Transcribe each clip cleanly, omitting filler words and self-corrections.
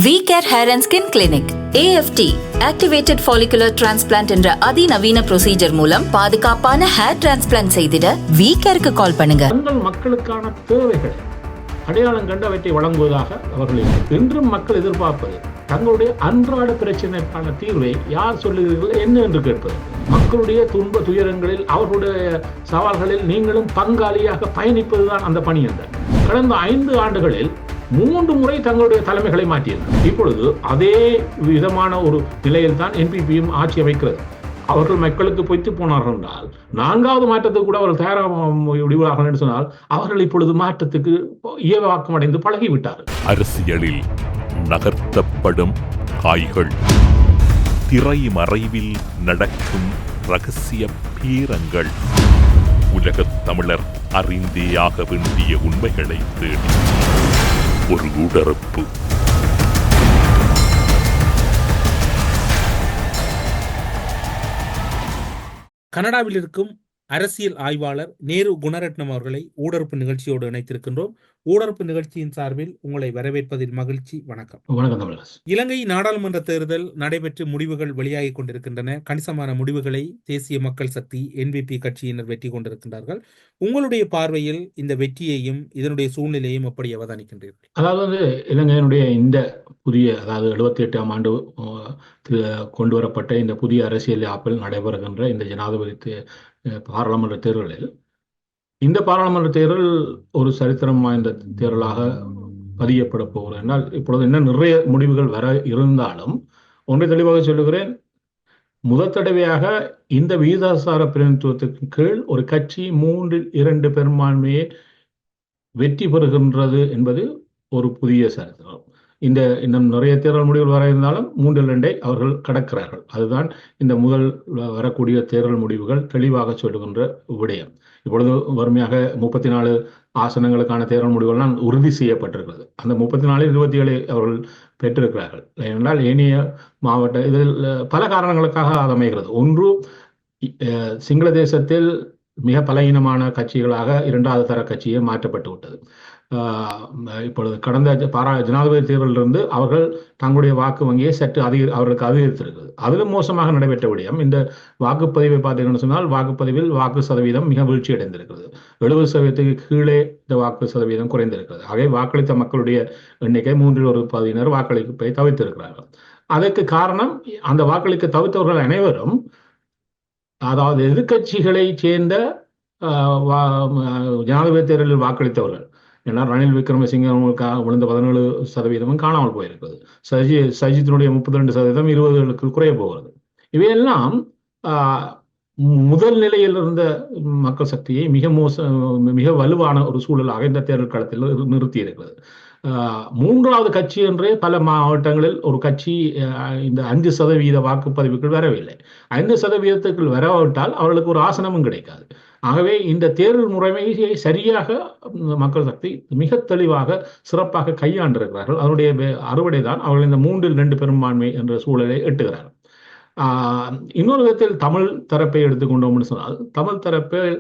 V-Care Hair and Skin Clinic AFT Activated Follicular Transplant என்ற அதிநவீன procedure மூலம் பாதுகாப்பான ஹேர் டிரான்ஸ்பிளான்ட் செய்திட V-Careக்கு கால் பண்ணுங்க. தங்கள் மக்களுக்கான தேவைகளை அடையாளம் கண்டவற்றை வழங்குவதாக அவர்கள் இன்றும் மக்கள் எதிர்பார்ப்பது தங்களுடைய அன்றாட பிரச்சனைக்கான தீர்வை யார் சொல்லுகிறீர்கள் என்ன என்று கேட்பது. மக்களுடைய துன்ப துயரங்களில் அவர்களுடைய சவால்களில் நீங்களும் பங்காளியாக பயணிப்பதுதான் அந்த பணி. அந்த கடந்த 5 ஆண்டுகளில் 3 முறை தங்களுடைய தலைமைகளை மாற்றியிருக்கிறது. இப்பொழுது அதே விதமான ஒரு நிலையில் தான் என்பிபியும் ஆட்சி அமைக்கிறது. அவர்கள் மக்களுக்கு பொய்த்து போனார்கள் என்றால் 4வது மாற்றத்துக்கு கூட அவர்கள் தயாராக விடுவார்கள் என்று சொன்னால் அவர்கள் இப்பொழுது மாற்றத்துக்கு இயவாக்கம் அடைந்து பழகிவிட்டார்கள். அரசியலில் நகர்த்தப்படும் காய்கள், திரை மறைவில் நடக்கும் ரகசிய பீரங்கள், உலகத் தமிழர் அறிந்தேயாக வேண்டிய உண்மைகளை தேடி ஒரு உடறுப்பு. கனடாவில் இருக்கும் அரசியல் ஆய்வாளர் நேரு குணரட்னம் அவர்களை ஊடறுப்பு நிகழ்ச்சியோடு இணைத்திருக்கின்றோம். ஊடறுப்பு நிகழ்ச்சியின் சார்பில் உங்களை வரவேற்பதில் மகிழ்ச்சி. வணக்கம். வணக்கம். இலங்கை நாடாளுமன்ற தேர்தல் நடைபெற்று முடிவுகள் வெளியாகி கொண்டிருக்கின்றன. கணிசமான முடிவுகளை தேசிய மக்கள் சக்தி என்பிபி கட்சியினர் வெற்றி கொண்டிருக்கின்றார்கள். உங்களுடைய பார்வையில் இந்த வெற்றியையும் இதனுடைய சூழ்நிலையும் எப்படி அவதானிக்கின்றீர்கள்? அதாவது இலங்கையினுடைய இந்த புதிய, அதாவது 78ஆம் ஆண்டு கொண்டு வரப்பட்ட இந்த புதிய அரசியல் யாப்பில் நடைபெறுகின்ற இந்த ஜனாதிபதி பாராளுமன்ற தேர்தலில் இந்த பாராளுமன்ற தேர்தல் ஒரு சரித்திரம் வாய்ந்த தேர்தலாக பதியப்பட போகிறது என்றால், இப்பொழுது என்ன நிறைய முடிவுகள் வர இருந்தாலும் ஒன்றை தெளிவாக சொல்லுகிறேன். முதல் தடவையாக இந்த விகிதாசார பிரதிநிதித்துவத்திற்கு கீழ் ஒரு கட்சி 3/2 பெரும்பான்மையை வெற்றி பெறுகின்றது என்பது ஒரு புதிய சரித்திரம். இன்னும் நிறைய தேர்தல் முடிவுகள் வர இருந்தாலும் 3/2 அவர்கள் கடக்கிறார்கள். அதுதான் இந்த முதல் வரக்கூடிய தேர்தல் முடிவுகள் தெளிவாக சொல்லுகின்ற விடயம். இப்பொழுது வறுமையாக 34 ஆசனங்களுக்கான தேர்தல் முடிவுகள்லாம் உறுதி செய்யப்பட்டிருக்கிறது. அந்த 34 27 அவர்கள் பெற்றிருக்கிறார்கள். ஏனென்றால் ஏனைய மாவட்ட இதில் பல காரணங்களுக்காக அது அமைகிறது. ஒன்று, சிங்கள தேசத்தில் மிக பலகீனமான கட்சிகளாக 2வது தர கட்சியே மாற்றப்பட்டு விட்டது. இப்பொழுது கடந்த ஜனாதிபதி தேர்தலிலிருந்து அவர்கள் தங்களுடைய வாக்கு வங்கியை சற்று அவர்களுக்கு அதிகரித்திருக்கிறது. அதிலும் மோசமாக நடைபெற்ற விடயம், இந்த வாக்குப்பதிவை பார்த்தீங்கன்னு சொன்னால் வாக்குப்பதிவில் வாக்கு சதவீதம் மிக வீழ்ச்சி அடைந்திருக்கிறது. 70% கீழே இந்த வாக்கு சதவீதம் குறைந்திருக்கிறது. ஆகவே வாக்களித்த மக்களுடைய எண்ணிக்கை 3/1 வாக்களிப்பை தவிர்த்திருக்கிறார்கள். அதற்கு காரணம், அந்த வாக்களிக்க தவிர்த்தவர்கள் அனைவரும், அதாவது எதிர்கட்சிகளை சேர்ந்த ஜனாதிபதி தேர்தலில் வாக்களித்தவர்கள். ஏன்னா ரணில் விக்ரமசிங்க விழுந்த 17% காணாமல் போயிருக்கிறது. சஜித்தினுடைய 32% 20களுக்கு குறைய போகிறது. இவையெல்லாம் முதல் நிலையில் இருந்த மக்கள் சக்தியை மிக வலுவான ஒரு சூழலாக இந்த தேர்தல் களத்தில் நிறுத்தி இருக்கிறது. 3வது கட்சி என்றே பல மாவட்டங்களில் ஒரு கட்சி இந்த 5% வாக்குப்பதிவுக்குள் வரவில்லை. 5%க்குள் வரவிட்டால் அவர்களுக்கு ஒரு ஆசனமும் கிடைக்காது. ஆகவே இந்த தேர்தல் முறைமையை சரியாக மக்கள் சக்தி மிக தெளிவாக சிறப்பாக கையாண்டிருக்கிறார்கள். அதனுடைய அறுவடை தான் அவர்கள் இந்த 3/2 பெரும்பான்மை என்ற சூழலை எட்டுகிறார்கள். இன்னொரு விதத்தில் தமிழ் தரப்பை எடுத்துக்கொண்டோம்னு சொன்னால், தமிழ் தரப்பில்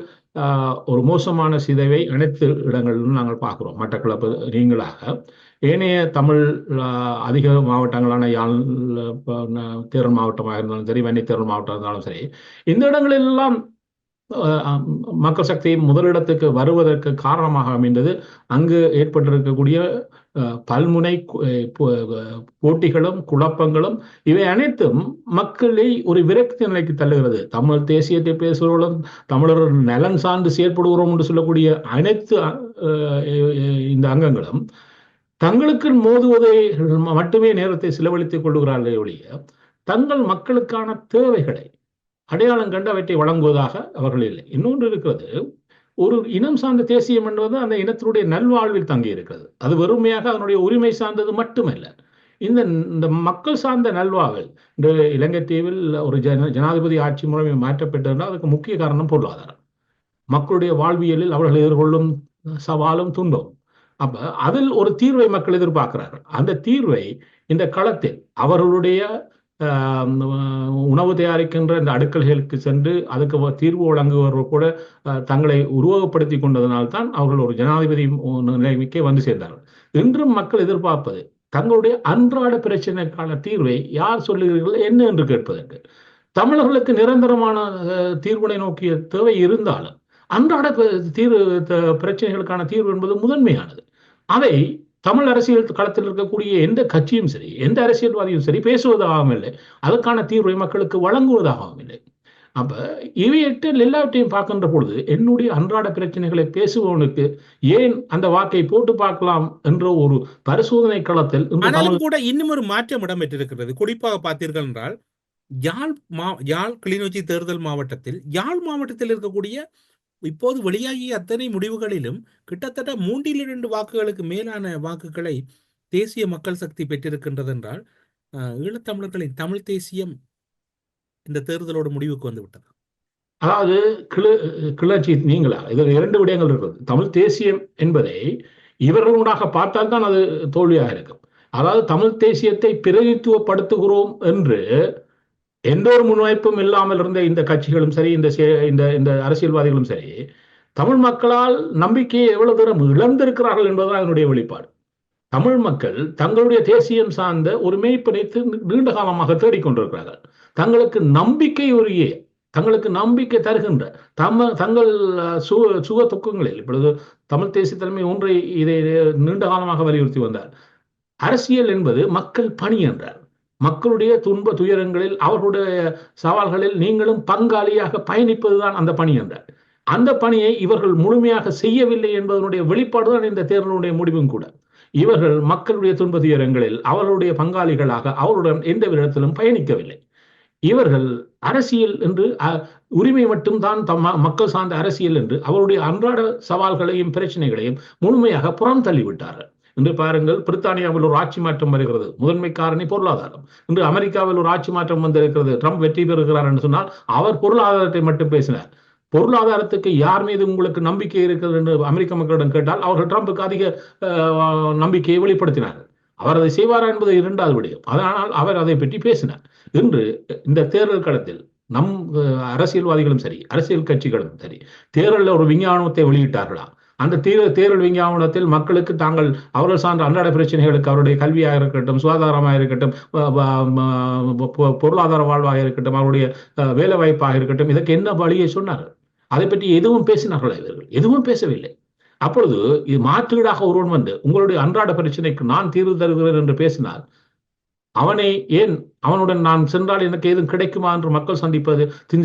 ஒரு மோசமான சிதைவை அனைத்து இடங்களிலும் நாங்கள் பார்க்கிறோம். மட்டக்களப்பு நீங்களாக ஏனைய தமிழ் அதிக மாவட்டங்களான யாழ் தேர்தல் மாவட்டமாக இருந்தாலும் சரி, வன்னி தேர்தல் மாவட்டம் இருந்தாலும் சரி, இந்த இடங்களெல்லாம் மக்கள் சக்தி முதலிடத்துக்கு வருவதற்கு காரணமாக அமைந்தது அங்கு ஏற்பட்டிருக்கக்கூடிய பல்முனை போட்டிகளும் குழப்பங்களும். இவை அனைத்தும் மக்களை ஒரு விரக்தி நிலைக்கு தள்ளுகிறது. தமிழ் தேசியத்தை பேசுகிறவர்களும் தமிழர் நலன் சார்ந்து செயற்படுகிறோம் என்று சொல்லக்கூடிய அனைத்து இந்த அங்கங்களும் தங்களுக்கு மோதுவதை மட்டுமே நேரத்தை செலவழித்துக் கொள்ளுகிறார்களே ஒழிய தங்கள் மக்களுக்கான தேவைகளை அடையாளம் கண்டு அவற்றை வழங்குவதாக அவர்கள் இல்லை. இன்னொன்று இருக்கிறது, ஒரு இனம் சார்ந்த தேசியம் என்பது அந்த இனத்தினுடைய நல்வாழ்வில் தங்கி இருக்கிறது. அது வெறுமையாக அதனுடைய உரிமை சார்ந்தது மட்டுமல்ல. இந்த மக்கள் சார்ந்த நல்வாழ்வில், இந்த இலங்கை தீவில் ஒரு ஜனாதிபதி ஆட்சி முறை மாற்றப்பட்டிருந்தால் அதுக்கு முக்கிய காரணம் பொருளாதாரம். மக்களுடைய வாழ்வியலில் அவர்கள் எதிர்கொள்ளும் சவாலும் துன்பம். அப்ப அதில் ஒரு தீர்வை மக்கள் எதிர்பார்க்கிறார்கள். அந்த தீர்வை இந்த களத்தில் அவர்களுடைய உணவு தயாரிக்கின்ற இந்த அடுக்கல்களுக்கு சென்று அதுக்கு தீர்வு வழங்குபவர்கள் கூட தங்களை உருவகப்படுத்தி கொண்டதனால்தான் அவர்கள் ஒரு ஜனாதிபதி நிலைமைக்கே வந்து சேர்ந்தார்கள். இன்றும் மக்கள் எதிர்பார்ப்பது தங்களுடைய அன்றாட பிரச்சனைக்கான தீர்வை யார் சொல்லுகிறீர்கள் என்ன என்று கேட்பதற்கு. தமிழர்களுக்கு நிரந்தரமான தீர்வினை நோக்கிய தேவை இருந்தாலும் அன்றாட பிரச்சனைகளுக்கான தீர்வு என்பது முதன்மையானது. அதை தமிழ் அரசியல் களத்தில் இருக்கக்கூடிய எந்த கட்சியும் சரி, எந்த அரசியல்வாதியும் சரி பேசுவதாகவும் இல்லை, அதற்கான தீர்வை மக்களுக்கு வழங்குவதாகவும் இல்லை. அப்ப இவையிட்டு எல்லாவற்றையும் பார்க்கின்ற பொழுது என்னுடைய அன்றாட பிரச்சனைகளை பேசுபவனுக்கு ஏன் அந்த வாக்கை போட்டு பார்க்கலாம் என்ற ஒரு பரிசோதனை களத்தில் கூட இன்னும் ஒரு மாற்றம் இடம்பெற்றிருக்கிறது. குறிப்பாக பார்த்தீர்கள் என்றால் யாழ் கிளிநொச்சி தேர்தல் மாவட்டத்தில் யாழ் மாவட்டத்தில் இருக்கக்கூடிய இப்போது வெளியாகிய அத்தனை முடிவுகளிலும் கிட்டத்தட்ட 3/2 வாக்குகளுக்கு மேலான வாக்குகளை தேசிய மக்கள் சக்தி பெற்றிருக்கின்றது என்றால் ஈழத்தமிழர்களின் தமிழ் தேசியம் இந்த தேர்தலோட முடிவுக்கு வந்து விட்டது. அதாவது கிளர்ச்சி நீங்களா இதில் 2 விடயங்கள் இருக்கிறது. தமிழ் தேசியம் என்பதை இவர்களூடாக பார்த்தால் தான் அது தோல்வியாக இருக்கும். அதாவது தமிழ் தேசியத்தை பிரதித்துவப்படுத்துகிறோம் என்று எந்த ஒரு முன்வைப்பும் இல்லாமல் இருந்த இந்த கட்சிகளும் சரி, இந்த அரசியல்வாதிகளும் சரி, தமிழ் மக்களால் நம்பிக்கையை எவ்வளவு தூரம் இழந்திருக்கிறார்கள் என்பதுதான் அதனுடைய வெளிப்பாடு. தமிழ் மக்கள் தங்களுடைய தேசியம் சார்ந்த ஒரு மெய்ப்பினைத்து நீண்ட காலமாக தேடிக்கொண்டிருக்கிறார்கள். தங்களுக்கு நம்பிக்கை தருகின்ற தங்கள் சுக துக்கங்களில் இப்பொழுது தமிழ் தேசிய தலைமை ஒன்றை இதை நீண்ட காலமாக வலியுறுத்தி வந்தார். அரசியல் என்பது மக்கள் பணி என்றார். மக்களுடைய துன்ப துயரங்களில் அவர்களுடைய சவால்களில் நீங்களும் பங்காளியாக பயணிப்பதுதான் அந்த பணி என்றார். அந்த பணியை இவர்கள் முழுமையாக செய்யவில்லை என்பதனுடைய வெளிப்பாடுதான் இந்த தேர்தலுடைய முடிவும் கூட. இவர்கள் மக்களுடைய துன்ப துயரங்களில் அவர்களுடைய பங்காளிகளாக அவருடன் எந்த விதத்திலும் பயணிக்கவில்லை. இவர்கள் அரசியல் என்று உரிமை மட்டும்தான் மக்கள் சார்ந்த அரசியல் என்று அவருடைய அன்றாட சவால்களையும் பிரச்சனைகளையும் முழுமையாக புறம் தள்ளிவிட்டார்கள். இன்று பாருங்கள், பிரித்தானியாவில் ஒரு ஆட்சி மாற்றம் வருகிறது. முதன்மை காரணி பொருளாதாரம். இன்று அமெரிக்காவில் ஒரு ஆட்சி மாற்றம் வந்திருக்கிறது. ட்ரம்ப் வெற்றி பெறுகிறார் என்று சொன்னால் அவர் பொருளாதாரத்தை மட்டும் பேசினார். பொருளாதாரத்துக்கு யார் மீது உங்களுக்கு நம்பிக்கை இருக்கிறது என்று அமெரிக்க மக்களிடம் கேட்டால் அவர்கள் ட்ரம்புக்கு அதிக நம்பிக்கையை வெளிப்படுத்தினார்கள். அவர் அதை செய்வாரா என்பது 2வது விடயம். அதனால் அவர் அதை பற்றி பேசினார். இன்று இந்த தேர்தல் களத்தில் நம் அரசியல்வாதிகளும் சரி, அரசியல் கட்சிகளும் சரி, தேர்தலில் ஒரு விஞ்ஞானத்தை வெளியிட்டார்களா? அந்த தேர்தல் விஞ்ஞாபனத்தில் மக்களுக்கு தாங்கள் அவர்கள் சார்ந்த அன்றாட பிரச்சனைகளுக்கு அவருடைய கல்வியாக இருக்கட்டும், சுகாதாரமாக இருக்கட்டும், பொருளாதார வாழ்வாக இருக்கட்டும், அவருடைய வேலை வாய்ப்பாக இருக்கட்டும், இதற்கு என்ன வழியை சொன்னார்கள்? அதை பற்றி எதுவும் பேசினார்களா? இவர்கள் எதுவும் பேசவில்லை. அப்பொழுது இது மாற்றீடாக ஒருவன் வந்து உங்களுடைய அன்றாட பிரச்சனைக்கு நான் தீர்வு தருகிறேன் என்று பேசினால் அவனுடன் நான் சென்றால் எனக்கு ஏதும் கிடைக்குமா என்று மக்கள்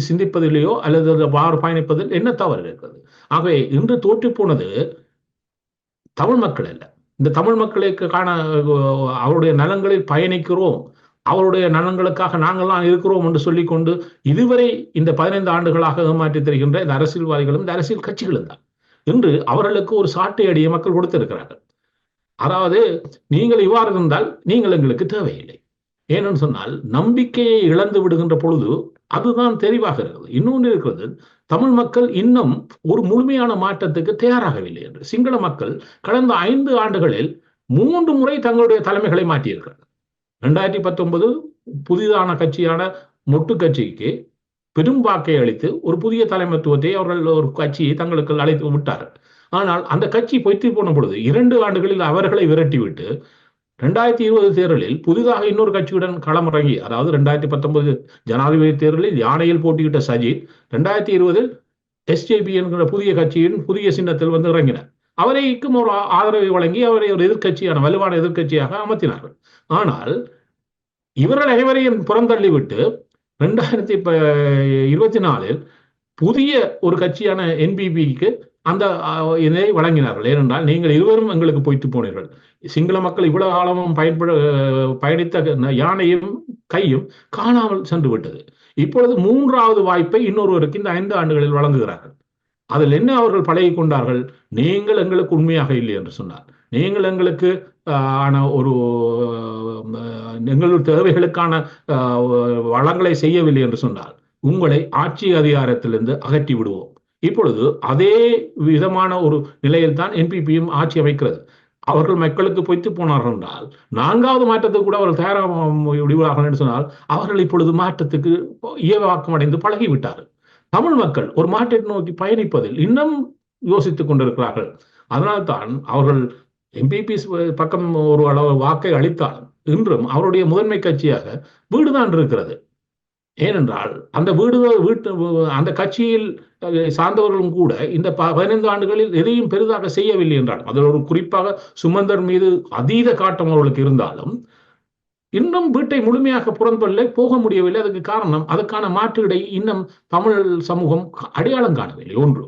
சிந்திப்பதிலேயோ அல்லது பயணிப்பதில் என்ன தவறு இருக்கிறது? ஆகவே இன்று தோற்று போனது தமிழ் மக்கள் அல்ல. இந்த தமிழ் மக்களுக்கு அவருடைய நலங்களில் பயணிக்கிறோம், அவருடைய நலன்களுக்காக நாங்கள்லாம் இருக்கிறோம் என்று சொல்லிக்கொண்டு இதுவரை இந்த 15 ஆண்டுகளாக ஏமாற்றி தருகின்ற இந்த அரசியல்வாதிகளும் இந்த அரசியல் கட்சிகளும் தான் இன்று அவர்களுக்கு ஒரு சாட்டை அடியை மக்கள் கொடுத்திருக்கிறார்கள். அதாவது நீங்கள் இவ்வாறு இருந்தால் நீங்கள் எங்களுக்கு தேவையில்லை. ஏனென்று சொன்னால் நம்பிக்கையை இழந்து விடுகின்ற பொழுது அதுதான் தெரிவாக இருக்கிறது. இன்னொன்று இருக்கிறது, தமிழ் மக்கள் இன்னும் ஒரு முழுமையான மாற்றத்துக்கு தயாராகவில்லை என்று. சிங்கள மக்கள் கடந்த 5 ஆண்டுகளில் 3 முறை தங்களுடைய தலைமைகளை மாற்றியிருக்கிறார்கள். 2019 புதிதான கட்சியான மொட்டு கட்சிக்கு பெரும் வாக்கை அளித்து ஒரு புதிய தலைமைத்துவத்தை அவர்கள் ஒரு கட்சியை தங்களுக்கு அழைத்து விட்டார்கள். ஆனால் அந்த கட்சி பொய்த்து போன பொழுது 2 ஆண்டுகளில் அவர்களை விரட்டிவிட்டு 2020 தேர்தலில் புதிதாக இன்னொரு கட்சியுடன் களமிறங்கி, அதாவது 2019 ஜனாதிபதி தேர்தலில் யானையில் போட்டியிட்ட சஜித் 2020 SJP என்கிற புதிய கட்சியின் புதிய சின்னத்தில் வந்து இறங்கினார். அவரைக்கும் ஒரு ஆதரவை வழங்கி அவரை ஒரு எதிர்கட்சியான வலுவான எதிர்கட்சியாக அமர்த்தினார்கள். ஆனால் இவர்கள் அனைவரையும் புறந்தள்ளிவிட்டு 2024 புதிய ஒரு கட்சியான NPPக்கு அந்த இதை வழங்கினார்கள். ஏனென்றால் நீங்கள் இருவரும் எங்களுக்கு பொய்த்து போனீர்கள். சிங்கள மக்கள் இவ்வளவு காலமும் பயணித்த யானையும் கையும் காணாமல் சென்று விட்டது. இப்பொழுது 3வது வாய்ப்பை இன்னொருவருக்கு இந்த 5 ஆண்டுகளில் வழங்குகிறார்கள். அதில் என்ன அவர்கள் பழகி கொண்டார்கள்? நீங்கள் எங்களுக்கு உண்மையாக இல்லை என்று சொன்னார். நீங்கள் எங்களுக்கு ஒரு எங்களுடைய தேவைகளுக்கான வளங்களை செய்யவில்லை என்று சொன்னால் உங்களை ஆட்சி அதிகாரத்திலிருந்து அகற்றி விடுவோம். இப்பொழுது அதே விதமான ஒரு நிலையில் தான் NPPயும் ஆட்சி அமைக்கிறது. அவர்கள் மக்களுக்கு பொய்த்து போனார்கள் என்றால் 4வது மாற்றத்துக்கு கூட அவர்கள் தயாராக விடுவார்கள் என்று சொன்னால் அவர்கள் இப்பொழுது மாற்றத்துக்கு இயவாக்கம் அடைந்து பழகிவிட்டார்கள். தமிழ் மக்கள் ஒரு மாற்றத்தை நோக்கி பயணிப்பதில் இன்னும் யோசித்துக் கொண்டிருக்கிறார்கள். அதனால்தான் அவர்கள் எம்பிபி பக்கம் ஒரு அளவு வாக்கை அளித்தாலும் இன்றும் அவருடைய முதன்மை கட்சியாக வீடுதான் இருக்கிறது. ஏனென்றால் அந்த வீட்டு அந்த கட்சியில் சார்ந்தவர்களும் கூட இந்த 15 ஆண்டுகளில் எதையும் பெரிதாக செய்யவில்லை என்றால், அதில் ஒரு குறிப்பாக சுமந்தர் மீது அதீத காட்டம் அவர்களுக்கு இருந்தாலும் இன்னும் வீட்டை முழுமையாக புறந்தள்ள போக முடியவில்லை. அதுக்கு காரணம் அதுக்கான மாற்றீடை இன்னும் தமிழ் சமூகம் அடையாளம் காணவில்லை. ஒன்று.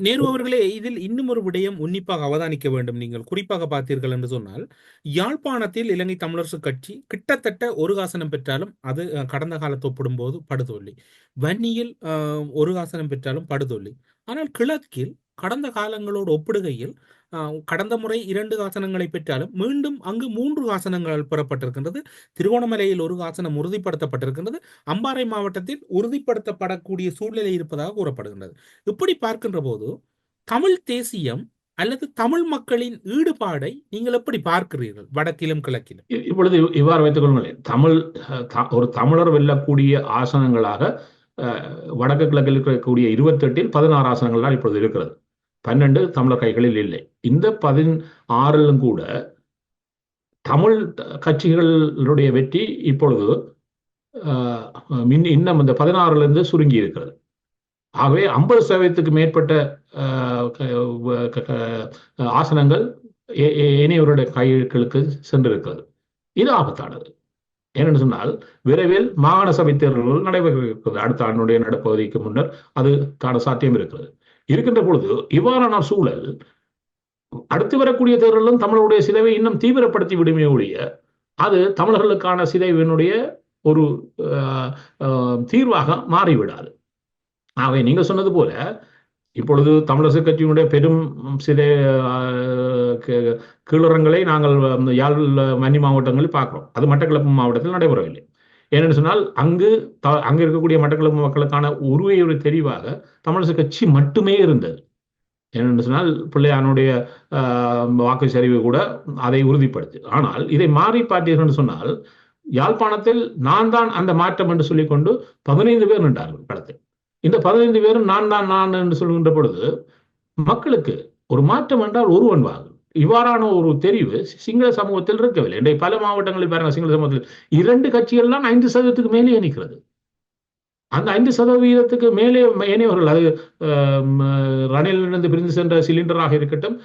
நேரு அவர்களே, இதில் இன்னும் ஒரு விடயம் உன்னிப்பாக அவதானிக்க வேண்டும். நீங்கள் குறிப்பாக பார்த்தீர்கள் என்று சொன்னால், யாழ்ப்பாணத்தில் இலங்கை தமிழரசு கட்சி கிட்டத்தட்ட ஒரு ஆசனம் பெற்றாலும் அது கடந்த காலத்தை ஒப்பிடும்போது படுதோல்வி. வன்னியில் ஒரு ஆசனம் பெற்றாலும் படுதோல்வி. ஆனால் கிழக்கில் கடந்த காலங்களோடு ஒப்பிடுகையில் கடந்த முறை 2 ஆசனங்களை பெற்றாலும் மீண்டும் அங்கு 3 ஆசனங்கள் பெறப்பட்டிருக்கின்றது. திருகோணமலையில் ஒரு ஆசனம் உறுதிப்படுத்தப்பட்டிருக்கின்றது. அம்பாறை மாவட்டத்தில் உறுதிப்படுத்தப்படக்கூடிய சூழ்நிலை இருப்பதாக கூறப்படுகின்றது. இப்படி பார்க்கின்ற போது தமிழ் தேசியம் அல்லது தமிழ் மக்களின் ஈடுபாடை நீங்கள் எப்படி பார்க்கிறீர்கள் வடக்கிலும் கிழக்கிலும்? இப்பொழுது இவ்வாறு வைத்துக் கொள்ளுங்களேன். ஒரு தமிழர் வெல்லக்கூடிய ஆசனங்களாக வடக்கு கிழக்கில் இருக்கக்கூடிய 28இல் 16 ஆசனங்கள் தான் இப்பொழுது இருக்கிறது. 12 தமிழர் கைகளில் இல்லை. இந்த 16லும் கூட தமிழ் கட்சிகளுடைய வெற்றி இப்பொழுது இன்னும் இந்த 16லிருந்து சுருங்கி இருக்கிறது. ஆகவே 50% மேற்பட்ட ஆசனங்கள் இணையவருடைய கைகளுக்கு சென்றிருக்கிறது. இது ஆபத்தானது. ஏனென்று சொன்னால் விரைவில் மாகாண சபை தேர்தல்கள் நடைபெற இருக்கிறது. அடுத்த ஆண்டுடைய நடப்பகுதிக்கு முன்னர் அதுக்கான சாத்தியம் இருக்கிறது. இருக்கின்ற பொழுது இவ்வாறான சூழல் அடுத்து வரக்கூடிய தேர்தலும் தமிழருடைய சிதைவை இன்னும் தீவிரப்படுத்தி விடுமே ஒழிய அது தமிழர்களுக்கான சிதைவினுடைய ஒரு தீர்வாக மாறிவிடாது. ஆகவே நீங்க சொன்னது போல இப்பொழுது தமிழரசு கட்சியினுடைய பெரும் சில கீழறங்களை நாங்கள் யாழ் வன்னி மாவட்டங்களில் பார்க்கிறோம். அது மட்டக்களப்பு மாவட்டத்தில் நடைபெறவில்லை. ஏனென்று சொன்னால் அங்கு இருக்கக்கூடிய மட்டக்களப்பு மக்களுக்கான ஒரு தெரிவாக தமிழரசு கட்சி மட்டுமே இருந்தது. ஏனென்று சொன்னால் பிள்ளையானுடைய வாக்கு சரிவு கூட அதை உறுதிப்படுத்தி. ஆனால் இதை மாறி பார்த்தீர்கள் சொன்னால் யாழ்ப்பாணத்தில் நான் தான் அந்த மாற்றம் என்று சொல்லிக்கொண்டு 15 பேர் நின்றார்கள் களத்தில். இந்த 15 பேரும் நான் என்று சொல்கின்ற பொழுது மக்களுக்கு ஒரு மாற்றம் என்றால் ஒருவன் வாங்கும். இவ்வாறான ஒரு தெரிவு சிங்கள சமூகத்தில் இருக்கவில்லை. இன்றைய பல மாவட்டங்களில் பாருங்க, சிங்கள சமூகத்தில் 2 கட்சிகள் தான் 5% மேலே நிற்கிறது. அந்த 5% மேலே ஏனையவர்கள், அது ரணிலிருந்து பிரிந்து சென்ற சிலிண்டராக இருக்கட்டும்,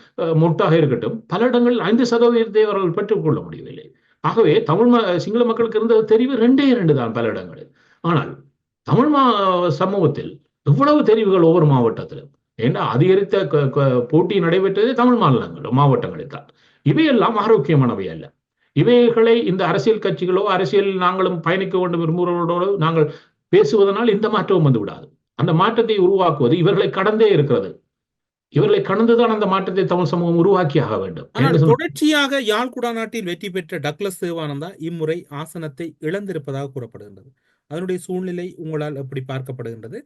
மொட்டாக இருக்கட்டும், பல இடங்களில் 5% அவர்கள் பெற்றுக்கொள்ள முடியவில்லை. ஆகவே சிங்கள மக்களுக்கு இருந்த தெரிவு 2 தான் பல இடங்களில். ஆனால் தமிழ் சமூகத்தில் எவ்வளவு தெரிவுகள் ஒவ்வொரு மாவட்டத்திலும். ஏன்னா அதிகரித்த போட்டி நடைபெற்றதே தமிழ் மாவட்டங்களில் தான். இவையெல்லாம் ஆரோக்கியமானவை அல்ல. இவைகளை இந்த அரசியல் கட்சிகளோ அரசியலில் நாங்களும் பயணிக்க வேண்டும் விரும்புகிறவர்களோடு நாங்கள் பேசுவதனால் இந்த மாற்றமும் வந்து விடாது. அந்த மாற்றத்தை உருவாக்குவது இவர்களை கடந்தே இருக்கிறது. இவர்களை கடந்துதான் அந்த மாற்றத்தை தமிழ் சமூகம் உருவாக்கியாக வேண்டும். தொடர்ச்சியாக யாழ் குடாநாட்டில் வெற்றி பெற்ற டக்ளஸ் தேவானந்தா இம்முறை ஆசனத்தை இழந்திருப்பதாக கூறப்படுகின்றது. அதனுடைய சூழ்நிலை உங்களால் எப்படி பார்க்கப்படுகின்றது?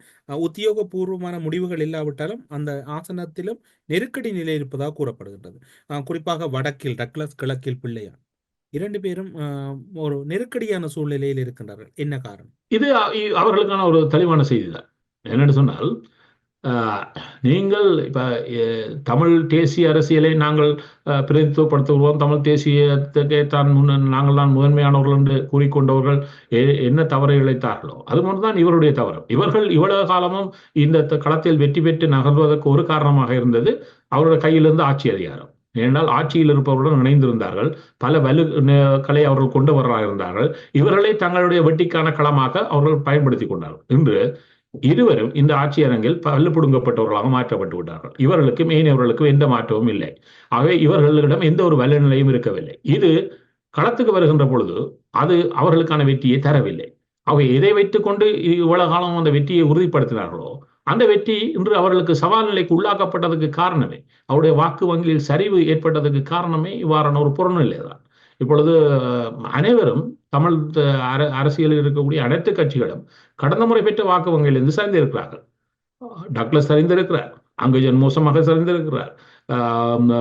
உத்தியோகபூர்வமான முடிவுகள் இல்லாவிட்டாலும் அந்த ஆசனத்திலும் நெருக்கடி நிலை இருப்பதாக கூறப்படுகின்றது. குறிப்பாக வடக்கில் டக்ளஸ், கிழக்கில் பிள்ளையான், 2 பேரும் ஒரு நெருக்கடியான சூழ்நிலையில் இருக்கின்றார்கள். என்ன காரணம்? இது அவர்களுக்கான ஒரு தெளிவான செய்தி தான். என்னென்னு சொன்னால், நீங்கள் இப்ப தமிழ் தேசிய அரசியலை நாங்கள் பிரதித்துவப்படுத்துகிறோம், தமிழ் தேசியத்துக்கே நாங்கள் தான் முதன்மையானவர்கள் என்று கூறிக்கொண்டவர்கள் என்ன தவறை இழைத்தார்களோ அது மட்டும்தான் இவருடைய தவறு. இவர்கள் இவ்வளவு காலமும் இந்த களத்தில் வெற்றி பெற்று நகர்வதற்கு ஒரு காரணமாக இருந்தது அவருடைய கையிலிருந்து ஆட்சி அதிகாரம். ஏனென்றால் ஆட்சியில் இருப்பவர்களுடன் இணைந்திருந்தார்கள், பல வலுக்களை அவர்கள் கொண்டு வர்றார்கள். இவர்களை தங்களுடைய வெட்டிக்கான களமாக அவர்கள் பயன்படுத்தி கொண்டார்கள். இன்று இருவரும் இந்த ஆட்சி அரங்கில் பல்லு புடுங்கப்பட்டவர்களாக மாற்றப்பட்டு விட்டார்கள். இவர்களுக்கும் ஏனையவர்களுக்கும் எந்த மாற்றமும் இல்லை. ஆகவே இவர்களிடம் எந்த ஒரு வல்ல நிலையும் இருக்கவில்லை. இது களத்துக்கு வருகின்ற பொழுது அது அவர்களுக்கான வெற்றியை தரவில்லை. ஆகவே எதை வைத்துக் கொண்டு இவ்வளவு காலம் அந்த வெற்றியை உறுதிப்படுத்தினார்களோ அந்த வெற்றி இன்று அவர்களுக்கு சவால் நிலைக்கு உள்ளாக்கப்பட்டதுக்கு காரணமே, அவருடைய வாக்கு வங்கியில் சரிவு ஏற்பட்டதுக்கு காரணமே இவ்வாறான ஒரு புறநிலை தான். இப்பொழுது அனைவரும் தமிழ் அரசியலில் இருக்கக்கூடிய அனைத்து கட்சிகளும் கடந்த முறை பெற்ற வாக்கு வங்கியிலிருந்து சரிந்திருக்கிறார்கள். டக்ளஸ் சரிந்திருக்கிறார், அங்குஜன் மோசமாக சரிந்திருக்கிறார்,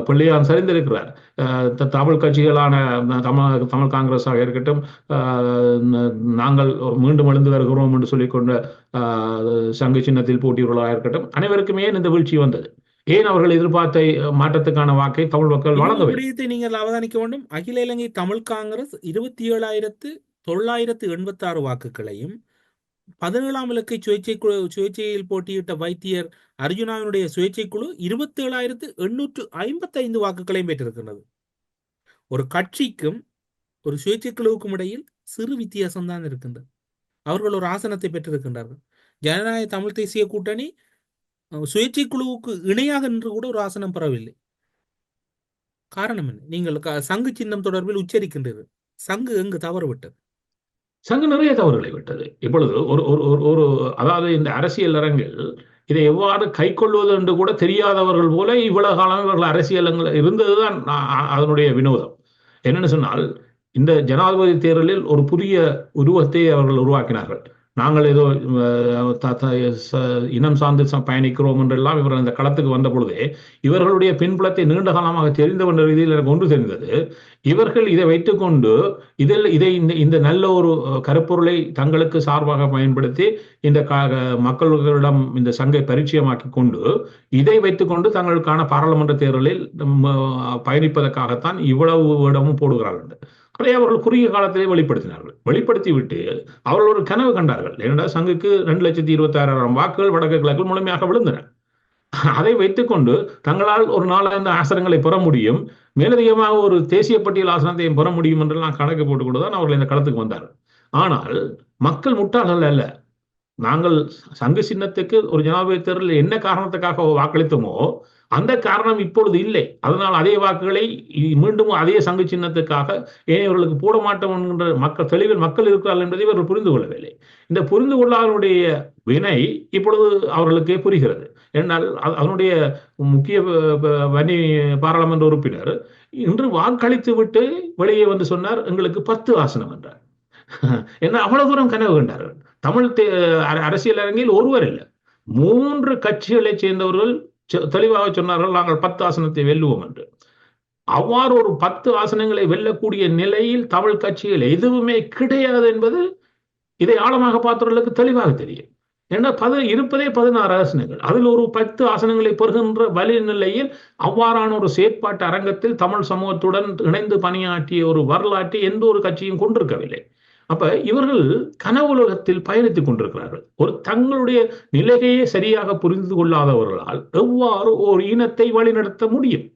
பிள்ளையான் சரிந்திருக்கிறார். தமிழ் கட்சிகளான தமிழ் காங்கிரஸாக இருக்கட்டும், நாங்கள் மீண்டும் எழுந்து வருகிறோம் என்று சொல்லிக்கொண்ட சங்கு சின்னத்தில் போட்டியுள்ளதாக இருக்கட்டும், அனைவருக்குமே இந்த வீழ்ச்சி வந்தது. ஏன் அவர்கள் எதிர்பார்த்த மாற்றத்துக்கான வாக்கை தமிழ் மக்கள் இன்னொரு வழங்கவில்லை? விடயத்தை நீங்கள் அவதானிக்க வேண்டும். அகில இலங்கை தமிழ் காங்கிரஸ் 27,986 வாக்குகளையும் 17ஆம் இலக்கை சுயேட்சையில் போட்டியிட்ட வைத்தியர் அர்ஜுனாவினுடைய சுயேட்சை குழு 27,855 வாக்குகளையும் பெற்றிருக்கிறது. ஒரு கட்சிக்கும் ஒரு சுயேட்சை குழுவுக்கும் இடையில் சிறு வித்தியாசம் தான் இருக்கின்றது. அவர்கள் ஒரு ஆசனத்தை பெற்றிருக்கின்றார்கள். ஜனநாயக தமிழ் தேசிய கூட்டணி சுயேட்சை குழுவுக்கு இணையாக நின்று கூட ஒரு ஆசனம் பெறவில்லை. காரணம் என்ன? நீங்கள் சங்கு சின்னம் தொடர்பில் உச்சரிக்கின்றீர்கள். சங்கு எங்கு தவறு விட்டது? சங்கு நிறைய தவறுகளை விட்டது. இப்பொழுது ஒரு ஒரு அதாவது இந்த அரசியல் அரங்கில் இதை எவ்வாறு கை கொள்வது என்று கூட தெரியாதவர்கள் போல இவ்வளவு காலம் இவர்கள் அரசியல் இருந்ததுதான் அதனுடைய வினோதம். என்னன்னு சொன்னால், இந்த ஜனாதிபதி தேர்தலில் ஒரு புதிய உருவத்தை அவர்கள் உருவாக்கினார்கள். நாங்கள் ஏதோ இனம் சார்ந்து பயணிக்கிறோம் என்றெல்லாம் இவர்கள் இந்த களத்துக்கு வந்த பொழுதே இவர்களுடைய பின்புலத்தை நீண்ட காலமாக தெரிந்தவன்ற ரீதியில் எனக்கு ஒன்று தெரிந்தது. இவர்கள் இதை வைத்துக்கொண்டு இதை இந்த நல்ல ஒரு கருப்பொருளை தங்களுக்கு சார்பாக பயன்படுத்தி இந்த மக்களிடம் இந்த சங்கை பரிச்சயமாக்கி கொண்டு இதை வைத்துக்கொண்டு தங்களுக்கான பாராளுமன்ற தேர்தலில் பயணிப்பதற்காகத்தான் இவ்வளவு இடமும் போடுகிறார்கள். அதை அவர்கள் குறுகிய காலத்திலே வெளிப்படுத்தினார்கள். வெளிப்படுத்தி விட்டு அவர்கள் ஒரு கனவு கண்டார்கள். ஏனென்றால் சங்குக்கு 2,26,000 வாக்குகள் வடக்கு கிழக்கில் முழுமையாக விழுந்தன. அதை வைத்துக்கொண்டு தங்களால் ஒரு 4-5 ஆசனங்களை பெற முடியும், மேலதிகமாக ஒரு தேசிய பட்டியல் ஆசனத்தையும் பெற முடியும் என்றெல்லாம் கணக்கு போட்டுக்கொண்டுதான் அவர்கள் இந்த களத்துக்கு வந்தார்கள். ஆனால் மக்கள் முட்டாள்கள் அல்ல. நாங்கள் சங்கு சின்னத்துக்கு ஒரு ஜனாதிபதி தேர்தலில் என்ன காரணத்துக்காக வாக்களித்தோமோ அந்த காரணம் இப்பொழுது இல்லை. அதனால் அதே வாக்குகளை மீண்டும் அதே சங்கு சின்னத்துக்காக ஏனையவர்களுக்கு போட மாட்டோம் என்கின்ற மக்கள் தெளிவில் மக்கள் இருக்கிறார்கள் என்பதை இவர்கள் புரிந்து கொள்ளவில்லை. இந்த புரிந்து கொள்ளாதவருடைய வினை இப்பொழுது அவர்களுக்கே புரிகிறது. என்றால் அதனுடைய முக்கிய வன்னி பாராளுமன்ற உறுப்பினர் இன்று வாக்களித்து விட்டு வெளியே வந்து சொன்னார், எங்களுக்கு 10 ஆசனம் என்றார். என்ன அவ்வளவு தூரம் கனவு கண்டார்கள். தமிழ் அரசியல் அரங்கில் ஒருவர் இல்லை, 3 கட்சிகளை சேர்ந்தவர்கள் தெளிவாக சொன்னார்கள், நாங்கள் 10 ஆசனத்தை வெல்லுவோம் என்று. அவ்வாறு ஒரு 10 ஆசனங்களை வெல்லக்கூடிய நிலையில் தமிழ் கட்சிகள் எதுவுமே கிடையாது என்பது இதை ஆழமாக பார்த்தவர்களுக்கு தெளிவாக தெரியும். ஏன்னா இருப்பதே 16 ஆசனங்கள், அதில் ஒரு 10 ஆசனங்களை பெறுகின்ற வலி நிலையில் அவ்வாறான ஒரு செயற்பாட்டு அரங்கத்தில் தமிழ் சமூகத்துடன் இணைந்து பணியாற்றிய ஒரு வரலாற்றை எந்த ஒரு கட்சியும் கொண்டிருக்கவில்லை. அப்ப இவர்கள் கனவுலகத்தில் பயணித்துக் கொண்டிருக்கிறார்கள். ஒரு தங்களுடைய நிலையை சரியாக புரிந்து கொள்ளாதவர்களால் எவ்வாறு ஒரு இனத்தை வழிநடத்த முடியும்?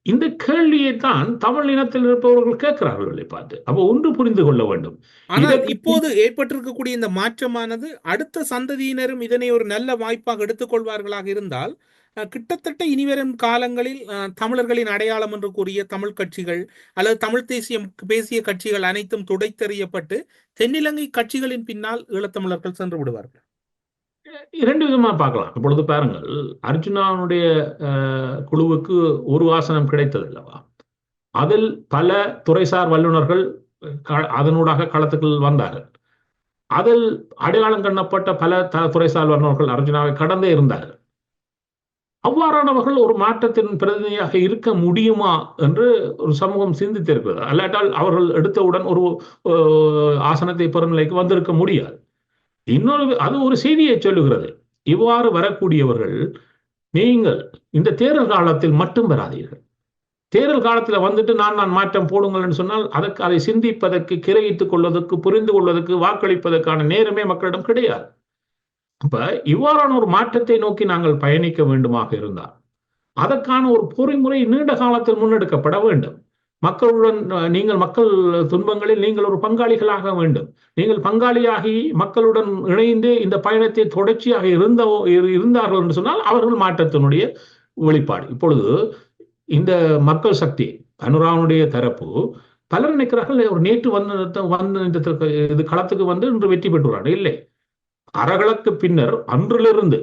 இந்த கேள்வியை தான் தமிழ் இனத்தில் இருப்பவர்கள் கேட்கிறார்கள் பார்த்து. அப்ப ஒன்று புரிந்து கொள்ள வேண்டும். ஆனால் இப்போது ஏற்பட்டிருக்கக்கூடிய இந்த மாற்றமானது அடுத்த சந்ததியினரும் இதனை ஒரு நல்ல வாய்ப்பாக எடுத்துக்கொள்வார்களாக இருந்தால் கிட்டத்தட்ட இனிவரும் காலங்களில் தமிழர்களின் அடையாளம் என்று கூறிய தமிழ் கட்சிகள் அல்லது தமிழ் பேசிய கட்சிகள் அனைத்தும் துடைத்தெறியப்பட்டு தென்னிலங்கை கட்சிகளின் பின்னால் ஈழத்தமிழர்கள் சென்று விடுவார்கள். 2 விதமா பார்க்கலாம். இப்பொழுது பாருங்கள், அர்ஜுனாவுடைய குழுவுக்கு ஒரு ஆசனம் கிடைத்தது அல்லவா? அதில் பல துறைசார் வல்லுநர்கள் அதனூடாக களத்துக்குள் வந்தார்கள். அதில் அடையாளம் கண்ணப்பட்ட பல துறைசார் வல்லுநர்கள் அர்ஜுனாவை கடந்தே இருந்தார்கள். அவ்வாறானவர்கள் ஒரு மாற்றத்தின் பிரதிநிதியாக இருக்க முடியுமா என்று ஒரு சமூகம் சிந்தித்திருக்கிறது. அல்லாட்டால் அவர்கள் எடுத்தவுடன் ஒரு ஆசனத்தை பெறும் நிலைக்கு வந்திருக்க முடியாது. அது ஒரு செய்தியை சொல்லுகிறது. இவ்வாறு வரக்கூடியவர்கள் நீங்கள் இந்த தேர்தல் காலத்தில் மட்டும் பெறாதீர்கள். தேர்தல் காலத்தில் வந்துட்டு நான் மாற்றம் போடுங்கள் என்று சொன்னால் அதை சிந்திப்பதற்கு, கிரகித்துக் கொள்வதற்கு, புரிந்து கொள்வதற்கு, வாக்களிப்பதற்கான நேரமே மக்களிடம் கிடையாது. அப்ப இவ்வாறான ஒரு மாற்றத்தை நோக்கி நாங்கள் பயணிக்க வேண்டுமாக இருந்தால் அதற்கான ஒரு பொறிமுறை நீண்ட காலத்தில் முன்னெடுக்கப்பட வேண்டும். மக்களுடன் நீங்கள் மக்கள் துன்பங்களில் நீங்கள் ஒரு பங்காளிகளாக வேண்டும். நீங்கள் பங்காளியாகி மக்களுடன் இணைந்து இந்த பயணத்தை தொடர்ச்சியாக இருந்தார்கள் என்று சொன்னால் அவர்கள் மாற்றத்தினுடைய வெளிப்பாடு. இப்பொழுது இந்த மக்கள் சக்தி அனுராவனுடைய தரப்பு பலர் நினைக்கிறார்கள், ஒரு நேற்று இது களத்துக்கு வந்து இன்று வெற்றி பெற்றுறாங்க. இல்லை, அரகளுக்கு பின்னர் அன்றிலிருந்து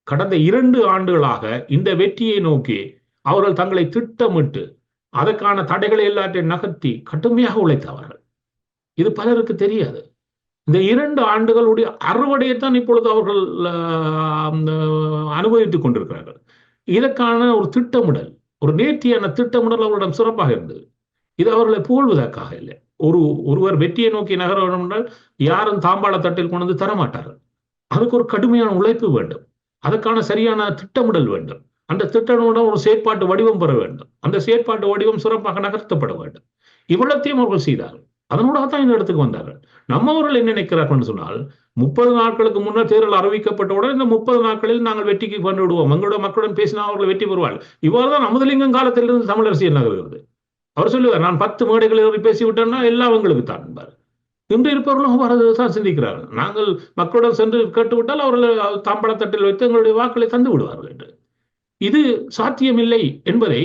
கடந்த 2 ஆண்டுகளாக இந்த வெற்றியை நோக்கி அவர்கள் தங்களை திட்டமிட்டு அதற்கான தடைகளை எல்லாத்தையும் நகர்த்தி கடுமையாக உழைத்தவர்கள். இது பலருக்கு தெரியாது. இந்த 2 ஆண்டுகளுடைய அறுவடையைத்தான் இப்பொழுது அவர்கள் அனுபவித்துக் கொண்டிருக்கிறார்கள். இதற்கான ஒரு திட்டமிடல், ஒரு நேர்த்தியான திட்டமிடல் அவர்களிடம் சிறப்பாக இருந்தது. இது அவர்களை புகழ்வதற்காக இல்லை. ஒருவர் வெற்றியை நோக்கி நகர வேண்டும் என்றால் யாரும் தாம்பாள தட்டில் கொண்டு வந்து தரமாட்டார்கள். அதுக்கு ஒரு கடுமையான உழைப்பு வேண்டும். அதற்கான சரியான திட்டமிடல் வேண்டும். அந்த திட்டமிடல் ஒரு செயற்பாட்டு வடிவம் பெற வேண்டும். அந்த செயற்பாட்டு வடிவம் சிறப்பாக நகர்த்தப்பட வேண்டும். இவ்வளத்தையும் அவர்கள் செய்தார்கள். அதனோட தான் இந்த இடத்துக்கு வந்தார்கள். நம்மவர்கள் என்ன நினைக்கிறார்கள் சொன்னால், 30 நாட்களுக்கு முன்னர் தேர்தல் அறிவிக்கப்பட்டவுடன் இந்த 30 நாட்களில் நாங்கள் வெற்றிக்கு கொண்டு விடுவோம், எங்களோட மக்களுடன் பேசினால் அவர்கள் வெற்றி பெறுவார்கள். இவ்வாறுதான் அமுதலிங்கம் காலத்திலிருந்து தமிழ் அரசியல் நகர்கிறது. அவர் சொல்லுவார், நான் 10 மேடைகளில் பேசிவிட்டேன்னா எல்லாம் எங்களுக்கு தான் என்பார். இன்று இருப்பவர்களும் தான் சிந்திக்கிறார்கள். நாங்கள் மக்களுடன் சென்று கேட்டுவிட்டால் அவர்கள் தாம்பளத்தட்டில் வைத்து எங்களுடைய வாக்களை தந்து விடுவார்கள் என்று. இது சாத்தியமில்லை என்பதை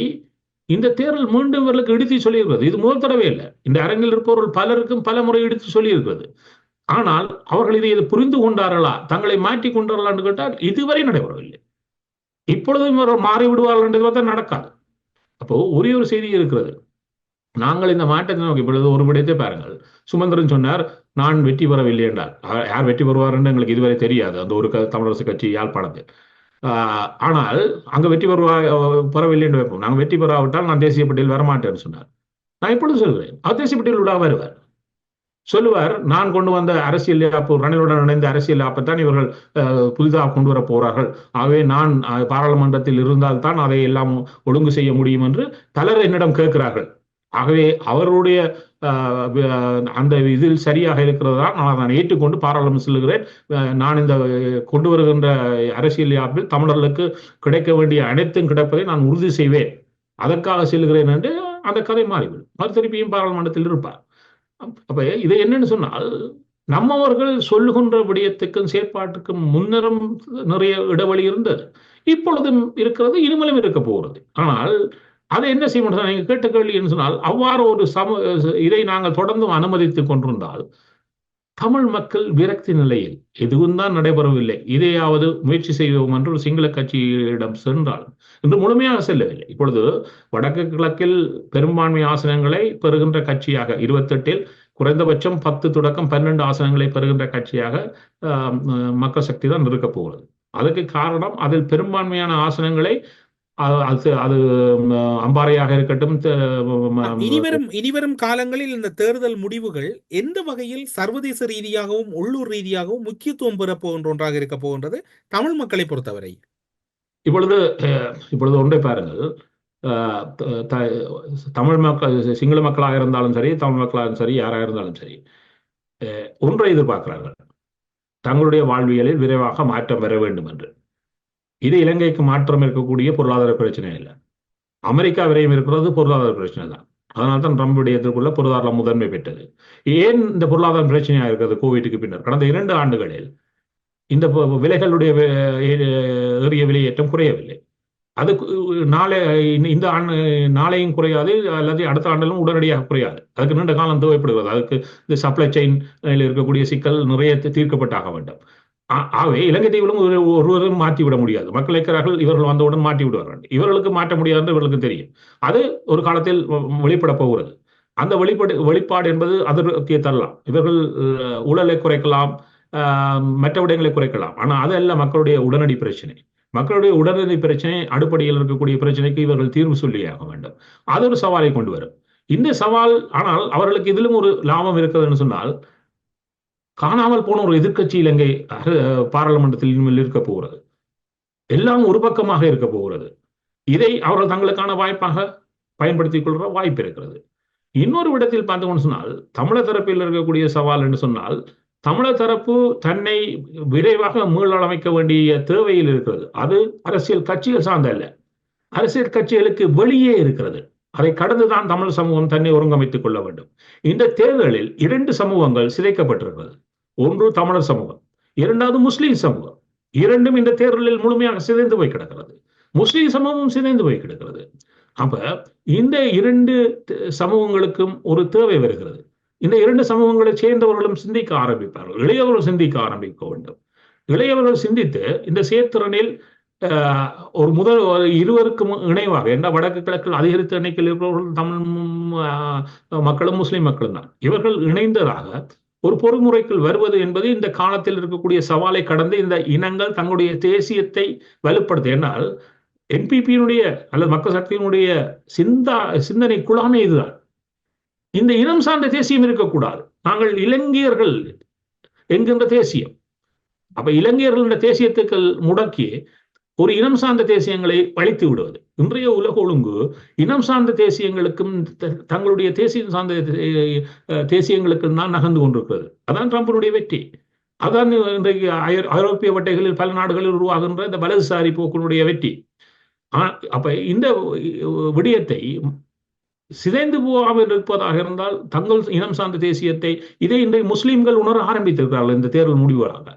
இந்த தேர்தல் மீண்டும் இவர்களுக்கு எடுத்து சொல்லியிருக்கிறது. இது முதல் தடவை இல்லை. இந்த அரங்கில் இருப்பவர்கள் பலருக்கும் பல முறை எடுத்து சொல்லியிருக்கிறது. ஆனால் அவர்கள் இதை புரிந்து கொண்டார்களா, தங்களை மாற்றி கொண்டார்களா என்று கேட்டால் இதுவரை நடைபெறவில்லை. இப்பொழுதும் மாறிவிடுவார்கள் என்றது தான் நடக்காது. அப்போ ஒரே ஒரு செய்தி இருக்கிறது. நாங்கள் இந்த மாற்றத்தை நோக்கி இப்பொழுது ஒரு விடயத்தை பாருங்கள். சுமந்திரன் சொன்னார், நான் வெற்றி பெறவில்லை என்றார். யார் வெற்றி பெறுவார் என்று எங்களுக்கு இதுவரை தெரியாது. அந்த ஒரு தமிழரசு கட்சி யாழ்ப்பாணத்தில். ஆனால் அங்க வெற்றி பெறவில்லை என்று வைப்போம். நாங்கள் வெற்றி பெறாவிட்டால் நான் தேசிய பட்டியல் வரமாட்டேன்னு சொன்னார். நான் எப்பொழுது சொல்கிறேன், அவர் தேசிய பட்டியல் விட வருவார். சொல்லுவார், நான் கொண்டு வந்த அரசியல் யாப்பு, ரணிலுடன் இணைந்த அரசியல் யாப்பைத்தான் இவர்கள் புதிதாக கொண்டு வர போறார்கள். ஆகவே நான் பாராளுமன்றத்தில் இருந்தால்தான் அதை எல்லாம் ஒழுங்கு செய்ய முடியும் என்று பலர் என்னிடம் கேட்கிறார்கள். ஆகவே அவருடைய அந்த இதில் சரியாக இருக்கிறதா நான் ஏற்றுக்கொண்டு பாராளுமன்றம் செல்கிறேன். நான் இந்த கொண்டு வருகின்ற அரசியல் யாப்பில் தமிழர்களுக்கு கிடைக்க வேண்டிய அனைத்தும் கிடைப்பதை நான் உறுதி செய்வேன், அதற்காக செல்கிறேன் என்று அந்த கதை மாறிவிடும். மறு திருப்பியும் பாராளுமன்றத்தில் இருப்பார். அப்ப இதை என்னன்னு சொன்னால், நம்மவர்கள் சொல்லுகின்ற விடயத்துக்கும் செயற்பாட்டுக்கும் முன்னரும் நிறைய இடைவெளி இருந்தது, இப்பொழுதும் இருக்கிறது, இனிமேலும் இருக்க போகிறது. ஆனால் அதை என்ன செய்ய முடியும்? நீங்க கேட்ட கேள்வி என்று சொன்னால், அவ்வாறு ஒரு இதை நாங்கள் தொடர்ந்தும் அனுமதித்துக் கொண்டிருந்தால் தமிழ் மக்கள் விரக்தி நிலையில் எதுவும் தான் நடைபெறவில்லை, இதையாவது முயற்சி செய்வோம் என்று ஒரு சிங்கள கட்சியிடம் சென்றால், இன்று முழுமையாக செல்லவில்லை. இப்பொழுது வடக்கு கிழக்கில் பெரும்பான்மை ஆசனங்களை பெறுகின்ற கட்சியாக 28 குறைந்தபட்சம் 10 தொடக்கம் 12 ஆசனங்களை பெறுகின்ற கட்சியாக மக்கள் சக்தி தான் இருக்கப் போகிறது. அதுக்கு காரணம், அதில் பெரும்பான்மையான ஆசனங்களை அது அம்பாறையாக இருக்கட்டும், இனிவரும் காலங்களில் இந்த தேர்தல் முடிவுகள் எந்த வகையில் சர்வதேச ரீதியாகவும் உள்ளூர் ரீதியாகவும் முக்கியத்துவம் பெறப் போகின்ற ஒன்றாக இருக்க போகின்றது தமிழ் மக்களை பொறுத்தவரை? இப்பொழுது ஒன்றை பாருங்கள். தமிழ் மக்கள், சிங்கள மக்களாக இருந்தாலும் சரி, தமிழ் மக்களாக சரி, யாராக இருந்தாலும் சரி, ஒன்றை எதிர்பார்க்கிறார்கள், தங்களுடைய வாழ்வியலில் விரைவாக மாற்றம் பெற வேண்டும் என்று. இது இலங்கைக்கு மாற்றம் இருக்கக்கூடிய பொருளாதார பிரச்சனை இல்லை. அமெரிக்கா விரையும் இருக்கிறது பொருளாதார பிரச்சனை தான். அதனால தான் ட்ரம்ப் விடயத்திற்குள்ள பொருளாதார முதன்மை பெற்றது. ஏன் இந்த பொருளாதார பிரச்சனையாக இருக்கிறது? கோவிட்டுக்கு பின்னர் கடந்த 2 ஆண்டுகளில் இந்த விலைகளுடைய ஏறிய விலையேற்றம் குறையவில்லை. அது இந்த நாளையும் குறையாது, அல்லது அடுத்த ஆண்டிலும் உடனடியாக குறையாது. அதுக்கு நீண்ட காலம் தேவைப்படுகிறது. அதுக்கு இந்த சப்ளை செயினில் இருக்கக்கூடிய சிக்கல் நிறைய தீர்க்கப்பட்டாக வேண்டும். ஆகவே இலங்கை தீவிலும் ஒருவரும் மாற்றி விட முடியாது. மக்கள் இருக்கிறார்கள், இவர்கள் வந்தவுடன் மாற்றி விடுவார்கள். இவர்களுக்கு மாற்ற முடியாது என்று இவர்களுக்கு தெரியும். அது ஒரு காலத்தில் வெளிப்பட போகிறது. அந்த வெளிப்பாடு என்பது அதிருப்தியை தரலாம். இவர்கள் ஊழலை குறைக்கலாம், மற்ற விடயங்களை குறைக்கலாம். ஆனால் அதல்ல மக்களுடைய உடனடி பிரச்சனை. மக்களுடைய உடனடி பிரச்சனை, அடிப்படையில் இருக்கக்கூடிய பிரச்சனைக்கு இவர்கள் தீர்வு சொல்லியாக வேண்டும். அது ஒரு சவாலை கொண்டு வரும். இந்த சவால், ஆனால் அவர்களுக்கு இதிலும் ஒரு லாபம் இருக்கிறதுன்னு சொன்னால், காணாமல் போன ஒரு எதிர்க்கட்சி இலங்கை பாராளுமன்றத்தில் இனிமேல் இருக்க போகிறது. எல்லாம் ஒரு பக்கமாக இருக்க போகிறது. இதை அவர்கள் தங்களுக்கான வாய்ப்பாக பயன்படுத்திக் கொள்கிற வாய்ப்பு இருக்கிறது. இன்னொரு விடத்தில் பார்த்தோம்னு சொன்னால், தமிழர் தரப்பில் இருக்கக்கூடிய சவால் என்று சொன்னால், தமிழர் தரப்பு தன்னை விரைவாக மீளமைக்க வேண்டிய தேவையில் இருக்கிறது. அது அரசியல் கட்சிகள் சார்ந்த அல்ல, அரசியல் கட்சிகளுக்கு வெளியே இருக்கிறது. அதை கடந்துதான் தமிழ் சமூகம் தன்னை ஒருங்கமைத்துக் கொள்ள வேண்டும். இந்த தேர்தலில் 2 சமூகங்கள் சிதைக்கப்பட்டிருக்கிறது. ஒன்று தமிழர் சமூகம், இரண்டாவது முஸ்லீம் சமூகம். இரண்டும் இந்த தேர்தலில் முழுமையாக சிதைந்து போய் கிடக்கிறது. முஸ்லீம் சமூகமும் சிதைந்து போய் கிடக்கிறது. அப்ப இந்த 2 சமூகங்களுக்கும் ஒரு தேவை வருகிறது. இந்த 2 சமூகங்களை சேர்ந்தவர்களும் சிந்திக்க ஆரம்பிப்பார்கள். இளையவர்கள் சிந்திக்க ஆரம்பிக்க வேண்டும். இளையவர்கள் சிந்தித்து இந்த சேர்த்திறனில் ஒரு முதல் இருவருக்கும் இணைவாக, என்ற வடக்கு கிழக்கில் அதிகரித்த எண்ணிக்கையில் இருப்பவர்கள் தமிழ் மக்களும் முஸ்லிம் மக்களும் தான். இவர்கள் இணைந்ததாக ஒரு பொறுமுறைக்குள் வருவது என்பது இந்த காலத்தில் இருக்கக்கூடிய சவாலை கடந்து இந்த இனங்கள் தங்களுடைய தேசியத்தை வலுப்படுத்த. என்னால் என்பிபியினுடைய அல்லது மக்கள் சக்தியினுடைய சிந்தனை குழாமே இதுதான். இந்த இனம் சார்ந்த தேசியம் இருக்கக்கூடாது. நாங்கள் இலங்கையர்கள் என்கின்ற தேசியம், அப்ப இலங்கையர்களுடைய தேசியத்துக்கள் முடக்கி ஒரு இனம் சார்ந்த தேசியங்களை அழித்து விடுவது. இன்றைய உலக ஒழுங்கு இனம் சார்ந்த தேசியங்களுக்கும் தங்களுடைய தேசியம் சார்ந்த தேசியங்களுக்கும் தான் நகர்ந்து கொண்டிருக்கிறது. அதான் ட்ரம்பினுடைய வெற்றி. அதான் இன்றைக்கு ஐரோப்பிய வட்டைகளில் பல நாடுகளில் உருவாகின்ற இந்த வலதுசாரி போக்கினுடைய வெற்றி. அப்ப இந்த விடயத்தை சிதைந்து போகாமல் இருப்பதாக இருந்தால் தங்கள் இனம் சார்ந்த தேசியத்தை இதை இன்றைய முஸ்லிம்கள் உணர ஆரம்பித்திருக்கிறார்கள் இந்த தேர்தல் முடிவுகளாக.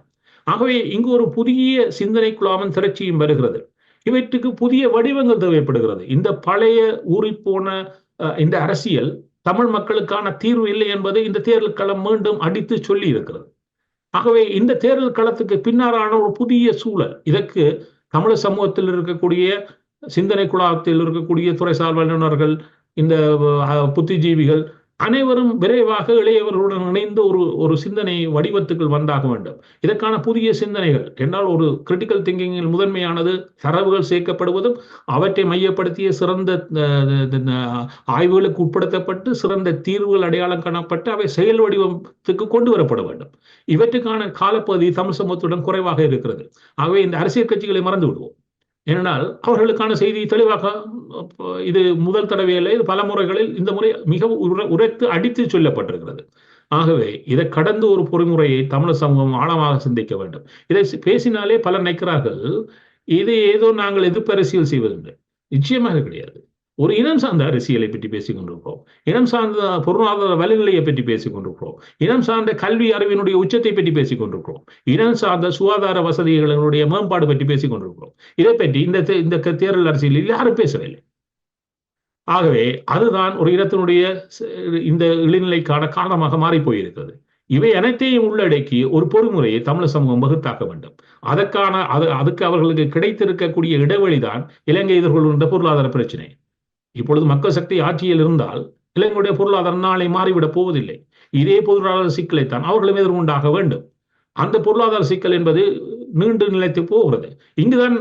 ஆகவே இங்கு ஒரு புதிய சிந்தனை குழாமும் திரட்சியும் வருகிறது. இவற்றுக்கு புதிய வடிவங்கள் தேவைப்படுகிறது. இந்த பழைய ஊறிப்போன இந்த அரசியல் தமிழ் மக்களுக்கான தீர்வு இல்லை என்பதை இந்த தேர்தல் களம் மீண்டும் அடித்து சொல்லி இருக்கிறது. ஆகவே இந்த தேர்தல் களத்துக்கு பின்னாரான ஒரு புதிய சூழல், இதற்கு தமிழ் சமூகத்தில் இருக்கக்கூடிய சிந்தனை குழாத்தில் இருக்கக்கூடிய துறைசார் வல்லுநர்கள், இந்த புத்திஜீவிகள் அனைவரும் விரைவாக இளையவர்களுடன் இணைந்து ஒரு சிந்தனை வடிவத்துக்குள் வந்தாக வேண்டும். இதற்கான புதிய சிந்தனைகள் என்றால் ஒரு கிரிட்டிக்கல் திங்கிங்கில் முதன்மையானது தரவுகள் சேர்க்கப்படுவதும் அவற்றை மையப்படுத்திய சிறந்த ஆய்வுகளுக்கு உட்படுத்தப்பட்டு சிறந்த தீர்வுகள் அடையாளம் காணப்பட்டு அவை செயல் வடிவத்துக்கு கொண்டு வரப்பட வேண்டும். இவற்றுக்கான காலப்பகுதி தமிழ் சமூகத்துடன் குறைவாக இருக்கிறது. ஆகவே இந்த அரசியல் கட்சிகளை மறந்து விடுவோம். ஏனென்றால் அவர்களுக்கான செய்தி தெளிவாக, இது முதல் தடவையில் இது பல முறைகளில் இந்த முறை மிக உரைத்து அடித்து சொல்லப்பட்டிருக்கிறது. ஆகவே இதை கடந்து ஒரு பொறிமுறையை தமிழ் சமூகம் ஆழமாக சிந்திக்க வேண்டும். இதை பேசினாலே பலர் நினைக்கிறார்கள் இது ஏதோ நாங்கள் எதிர்ப்பு அரசியல் செய்வதில்லை. நிச்சயமாக கிடையாது. ஒரு இனம் சார்ந்த அரசியலை பற்றி பேசிக் கொண்டிருக்கிறோம். இனம் சார்ந்த பொருளாதார வலுநிலையை பற்றி பேசிக் கொண்டிருக்கிறோம். இனம் சார்ந்த கல்வி அறிவினுடைய உச்சத்தை பற்றி பேசிக் கொண்டிருக்கிறோம். இனம் சார்ந்த சுகாதார வசதிகளுடைய மேம்பாடு பற்றி பேசிக் கொண்டிருக்கிறோம். இதை பற்றி இந்த தேர்தல் அரசியலில் யாரும் பேசவில்லை. ஆகவே அதுதான் ஒரு இனத்தினுடைய இந்த இழிநிலைக்கான காரணமாக மாறி போயிருக்கிறது. இவை அனைத்தையும் உள்ளடக்கி ஒரு பொறிமுறையை தமிழ் சமூகம் வகுத்தாக்க வேண்டும். அதுக்கு அவர்களுக்கு கிடைத்திருக்கக்கூடிய இடைவெளிதான் இலங்கை எதிர்கொள்கின்ற பொருளாதார பிரச்சனை. இப்பொழுது மக்கள் சக்தி ஆட்சியில் இருந்தால் இலங்கையுடைய பொருளாதாரம் நாளை மாறிவிடப் போவதில்லை. இதே பொருளாதார சிக்கலைத்தான் அவர்களும் எதிர்கொண்டாக வேண்டும். அந்த பொருளாதார சிக்கல் என்பது நீண்டு நிலைத்து போகிறது. இங்குதான்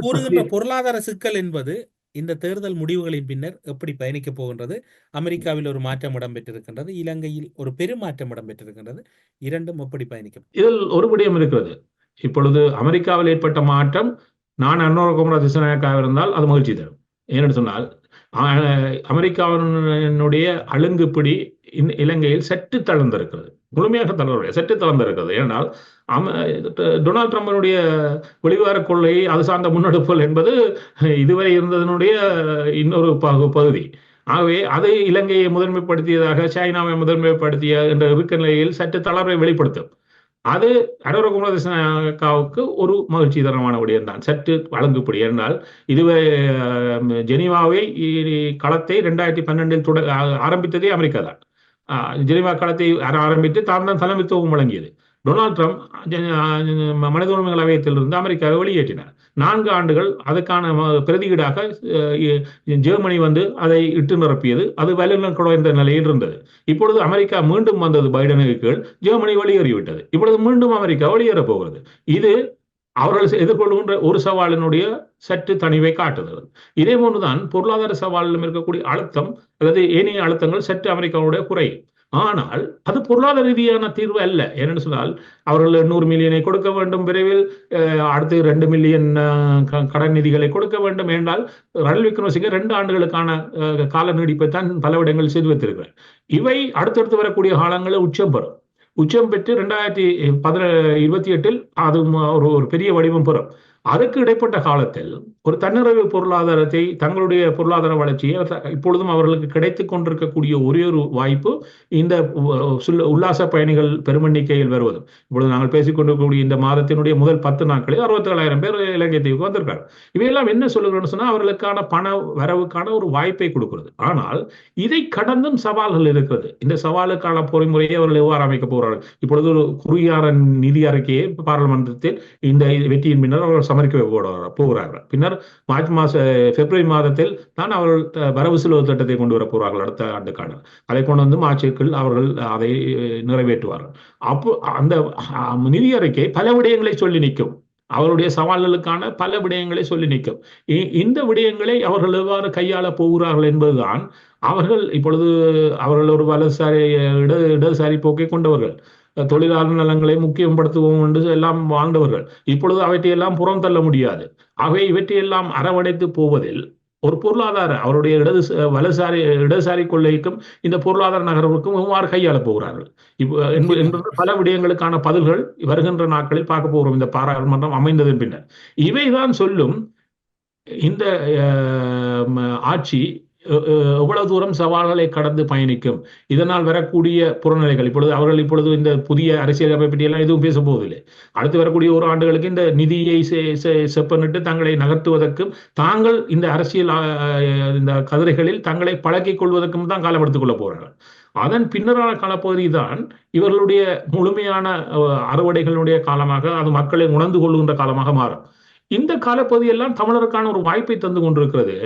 கூறுகின்ற பொருளாதார சிக்கல் என்பது இந்த தேர்தல் முடிவுகளின் பின்னர் எப்படி பயணிக்கப் போகின்றது? அமெரிக்காவில் ஒரு மாற்றம் இடம்பெற்றிருக்கின்றது, இலங்கையில் ஒரு பெருமாற்றம் இடம்பெற்றிருக்கின்றது. இரண்டும் எப்படி பயணிக்கும்? இதில் ஒரு விடயம் இருக்கிறது. இப்பொழுது அமெரிக்காவில் ஏற்பட்ட மாற்றம், நான் அனுரகுமார திசாநாயக்காக இருந்தால் அது மகிழ்ச்சி தரும். ஏன்னு சொன்னால் அமெரிக்காவினுடைய அழுங்குப்பிடி இலங்கையில் சற்று தளர்ந்திருக்கிறது. முழுமையாக தளர்வு சற்று தளர்ந்திருக்கிறது. ஏனால் டொனால்ட் ட்ரம்பினுடைய வெளிவார கொள்கை அது சார்ந்த முன்னெடுப்புகள் என்பது இதுவரை இருந்ததனுடைய இன்னொரு பகுதி. ஆகவே அதை இலங்கையை முதன்மைப்படுத்தியதாக சைனாவை முதன்மைப்படுத்திய என்ற இருக்க நிலையில் சற்று தளர்வை வெளிப்படுத்தும். அது அனுரகுமார திசாநாயக்காவுக்கு ஒரு மகிழ்ச்சி தரமான விடயம் தான், சற்று வழங்குப்படி. என்றால் இதுவரை ஜெனீவாவை களத்தை 2012 ஆரம்பித்ததே அமெரிக்கா தான். ஜெனீவா களத்தை ஆரம்பித்து தான் தலைமைத்துவம் வழங்கியது. டொனால்ட் ட்ரம்ப் மனித உரிமைகள் ஆணையத்திலிருந்து அமெரிக்காவை வெளியேற்றினார். 4 ஆண்டுகள் அதுக்கான பிரதியீடாக ஜெர்மனி வந்து அதை இட்டு நிரப்பியது. அது வல்லுநர் குறைந்த நிலையில் இருந்தது. இப்பொழுது அமெரிக்கா மீண்டும் வந்தது பைடனுக்கு கீழ், ஜெர்மனி வெளியேறிவிட்டது. இப்பொழுது மீண்டும் அமெரிக்கா வெளியேறப் போகிறது. இது அவர்கள் எதிர்கொள்கின்ற ஒரு சவாலினுடைய சற்று தனிவை காட்டுகிறது. இதே போன்றுதான் பொருளாதார சவாலிலும் இருக்கக்கூடிய அழுத்தம் அல்லது ஏனைய அழுத்தங்கள் சற்று அமெரிக்காவுடைய குறையும். ஆனால் அது பொருளாதார ரீதியான தீர்வு அல்ல. ஏனென்று சொன்னால் அவர்கள் 100 மில்லியனை கொடுக்க வேண்டும் விரைவில், அடுத்து 2 மில்லியன் கடன் நிதிகளை கொடுக்க வேண்டும். என்றால் ரணில் விக்ரமசிங்கே 2 ஆண்டுகளுக்கான கால நீடிப்பை தான் பல இடங்களில் செய்து வைத்திருக்கிறார். இவை அடுத்தடுத்து வரக்கூடிய காலங்களில் உச்சம் பெற்று 2028 அது ஒரு பெரிய வடிவம் பெறும். அதுக்கு இடைப்பட்ட காலத்தில் ஒரு தன்னிறைவு பொருளாதாரத்தை, தங்களுடைய பொருளாதார வளர்ச்சியை இப்பொழுதும் அவர்களுக்கு கிடைத்துக் கொண்டிருக்கக்கூடிய ஒரே ஒரு வாய்ப்பு இந்த உல்லாச பயணிகள் பெருமெண்ணிக்கையில் வருவதும். இப்பொழுது நாங்கள் பேசிக்கொண்டிருக்கக்கூடிய இந்த மாதத்தினுடைய முதல் 10 நாட்களில் 67,000 பேர் இலங்கை தீவுக்கு வந்திருக்காங்க. இவையெல்லாம் என்ன சொல்லுகிறோம்னு சொன்னால் அவர்களுக்கான பண வரவுக்கான ஒரு வாய்ப்பை கொடுக்கிறது. ஆனால் இதை கடந்தும் சவால்கள் இருக்கிறது. இந்த சவாலுக்கான பொறிமுறையை அவர்கள் எவ்வாறு அமைக்க போகிறார்கள்? இப்பொழுது ஒரு குறுகியான நிதி அறிக்கையை பாராளுமன்றத்தில் இந்த வெற்றியின் பின்னர் அவர்கள் சமர்க்க போகிறார்கள். பின்னர் பிப்ரவரி மாதத்தில் தான் அவர்கள் வரவு செலவு திட்டத்தை கொண்டு வர போகிறார்கள். அடுத்த ஆண்டுக்கான அதை கொண்டு வந்து மார்ச்சுக்குள் அவர்கள் அதை நிறைவேற்றுவார்கள். அப்போ அந்த நிதி அறிக்கை பல விடயங்களை சொல்லி நிற்கும். அவருடைய சவால்களுக்கான பல விடயங்களை சொல்லி நிற்கும். இந்த விடயங்களை அவர்கள் எவ்வாறு கையாள போகிறார்கள் என்பதுதான். அவர்கள் இப்பொழுது அவர்கள் ஒரு வலதுசாரி இடதுசாரி போக்கை கொண்டவர்கள். தொழிலாளர் நலங்களை முக்கியப்படுத்துவோம் என்று எல்லாம் வாழ்ந்தவர்கள். இப்பொழுது அவற்றையெல்லாம் புறம் தள்ள முடியாது. ஆகவே இவற்றையெல்லாம் அரவணைத்து போவதில் ஒரு பொருளாதார அவருடைய இடதுசாரி கொள்கைக்கும் இந்த பொருளாதார நகர்வுக்கும் எவ்வாறு கையாளப் போகிறார்கள் என்பது பல விடயங்களுக்கான பதில்கள் வருகின்ற நாட்களில் பார்க்க போகிறோம் இந்த பாராளுமன்றம் அமைந்ததன் பின்னர். இவைதான் சொல்லும் இந்த ஆட்சி எவ்வளவு தூரம் சவால்களை கடந்து பயணிக்கும், இதனால் வரக்கூடிய புறநிலைகள். அவர்கள் இந்த புதிய அரசியல் பற்றி எல்லாம் எதுவும் பேச போவதில்லை. அடுத்து வரக்கூடிய ஒரு ஆண்டுகளுக்கு இந்த நிதியை செப்பனிட்டு தங்களை நகர்த்துவதற்கும் தாங்கள் இந்த அரசியல் இந்த கதிரைகளில் தங்களை பழக்கிக் கொள்வதற்கும் தான் காலம் எடுத்துக் கொள்ள போறார்கள். அதன் பின்னரான காலப்பகுதி தான் இவர்களுடைய முழுமையான அறுவடைகளுடைய காலமாக, அது மக்களை உணர்ந்து கொள்கின்ற காலமாக மாறும். இந்த காலப்பகுதியெல்லாம் தமிழருக்கான ஒரு வாய்ப்பை தந்து கொண்டிருக்கிறது.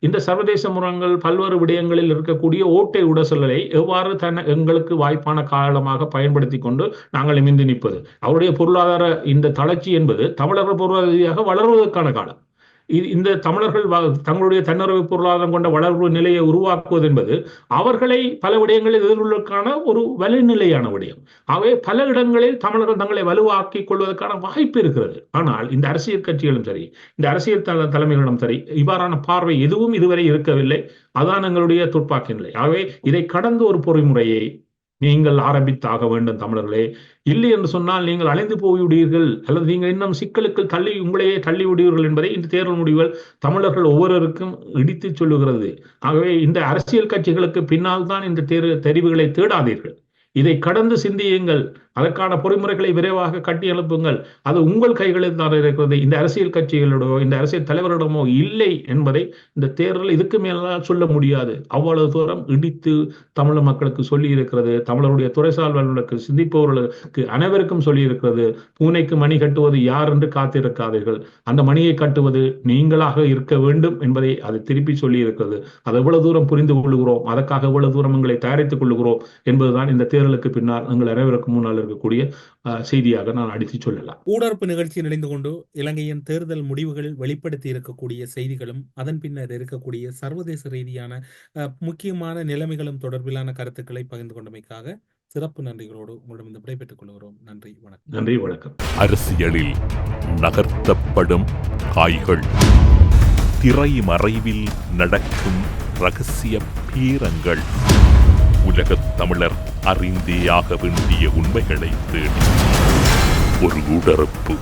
இந்த சர்வதேச முறைகள் பல்வேறு விடயங்களில் இருக்கக்கூடிய ஓட்டை உடசலை எவ்வாறு எங்களுக்கு வாய்ப்பான காலமாக பயன்படுத்தி கொண்டு நாங்கள் நிமிர்ந்து நிற்பது. அவருடைய பொருளாதார இந்த தளர்ச்சி என்பது தமிழர்கள் பொருளாதார ரீதியாக வளர்வதற்கான காலம். இந்த தமிழர்கள் தங்களுடைய தன்னுறவு பொருளாதாரம் கொண்ட வளர்வு நிலையை உருவாக்குவது என்பது அவர்களை பல விடயங்களில் எதிர்கொள்வதற்கான ஒரு வலுநிலையான விடயம். அவை பல இடங்களில் தமிழர்கள் தங்களை வலுவாக்கிக் கொள்வதற்கான வாய்ப்பு இருக்கிறது. ஆனால் இந்த அரசியல் கட்சிகளும் சரி, இந்த அரசியல் தலைமைகளிடம் சரி, இவ்வாறான பார்வை எதுவும் இதுவரை இருக்கவில்லை. அதான் எங்களுடைய துப்பாக்கி நிலை. ஆகவே இதை கடந்த ஒரு பொறிமுறையை நீங்கள் ஆரம்பித்தாக வேண்டும் தமிழர்களே. இல்லை என்று சொன்னால் நீங்கள் அலைந்து போய்விடுவீர்கள், அல்லது நீங்கள் இன்னும் சிக்கலுக்கு உங்களையே தள்ளி விடுவீர்கள் என்பதை இந்த தேர்தல் முடிவுகள் தமிழர்கள் ஒவ்வொருவருக்கும் இடித்து சொல்லுகிறது. ஆகவே இந்த அரசியல் கட்சிகளுக்கு பின்னால் தான் இந்த தெரிவுகளை தேடாதீர்கள். இதை கடந்து சிந்தியுங்கள். அதற்கான பொறிமுறைகளை விரைவாக கட்டி எழுப்புங்கள். அது உங்கள் கைகளில் தான் இருக்கிறது. இந்த அரசியல் கட்சிகளிடமோ இந்த அரசியல் தலைவரிடமோ இல்லை என்பதை இந்த தேர்தல் இதுக்கு மேலால் சொல்ல முடியாது. அவ்வளவு தூரம் இடித்து தமிழ் மக்களுக்கு சொல்லி இருக்கிறது. தமிழருடைய துறைசார்பர்களுக்கு, சிந்திப்பவர்களுக்கு அனைவருக்கும் சொல்லி இருக்கிறது. பூனைக்கு மணி கட்டுவது யார் என்று காத்திருக்காதீர்கள், அந்த மணியை கட்டுவது நீங்களாக இருக்க வேண்டும் என்பதை அது திருப்பி சொல்லி இருக்கிறது. அதை எவ்வளவு தூரம் புரிந்து கொள்கிறோம், அதற்காக எவ்வளவு தூரம் எங்களை தயாரித்துக் கொள்கிறோம் என்பதுதான் இந்த தேர்தலுக்கு பின்னால் எங்கள் அனைவருக்கும் முன்னால் இருக்கக்கூடிய செய்தியாக நான் அடித்து சொல்லலாம். ஊடறுப்பு நிகழ்ச்சியில் இணைந்து கொண்டு இலங்கையின் தேர்தல் முடிவுகளில் வெளிப்படுத்தி இருக்கக்கூடிய செய்திகளும் அதன் பின்னர் இருக்கக்கூடிய சர்வதேச ரீதியான முக்கியமான நிலைமைகளும் தொடர்பிலான கருத்துக்களை பகிர்ந்து கொண்டமைக்காக சிறப்பு நன்றிகளோடு உங்களிடம் விடைபெற்றுக் கொள்கிறோம். நன்றி, வணக்கம். நன்றி, வணக்கம். அரசியலில் நகர்த்தப்படும் காய்கள், திரைமறைவில் நடக்கும் ரகசிய பீரங்கள், உலகத் தமிழர் அறிந்தேயாக வேண்டிய உண்மைகளை தேடி ஒரு ஊடறுப்பு.